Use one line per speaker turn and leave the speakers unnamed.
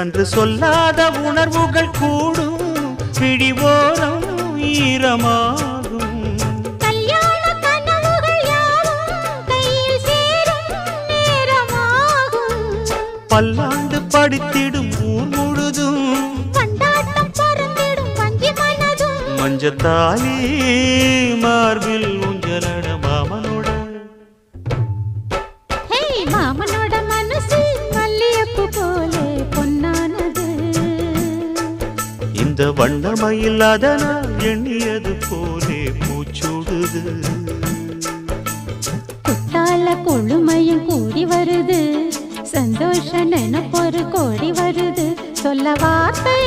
அன்று சொல்லாத உணர்வுகள் கூடும் பிடிவோரம் ஈரமாகும்
கல்யாண கனவுகள் யாவும் கையில் சேரும் நேரமாகும்
பல்லாண்டு படித்திடும் ஊர் முழுதும்
கொண்டாட்டம் பறந்திடும் வஞ்சி மனதும்
மஞ்சத்தாலி மார்பில் ஊஞ்சலட மாமனோட
மாமனோட மனசு மல்லியப்பு போலே பொன்னானது
இந்த வண்ணமயில் அதனால் எண்ணியது போலே பூச்சூடுது
குத்தால கொழுமையும் கூடி வருது சந்தோஷ நினைப்பொரு கோடி வருது சொல்ல வார்த்தை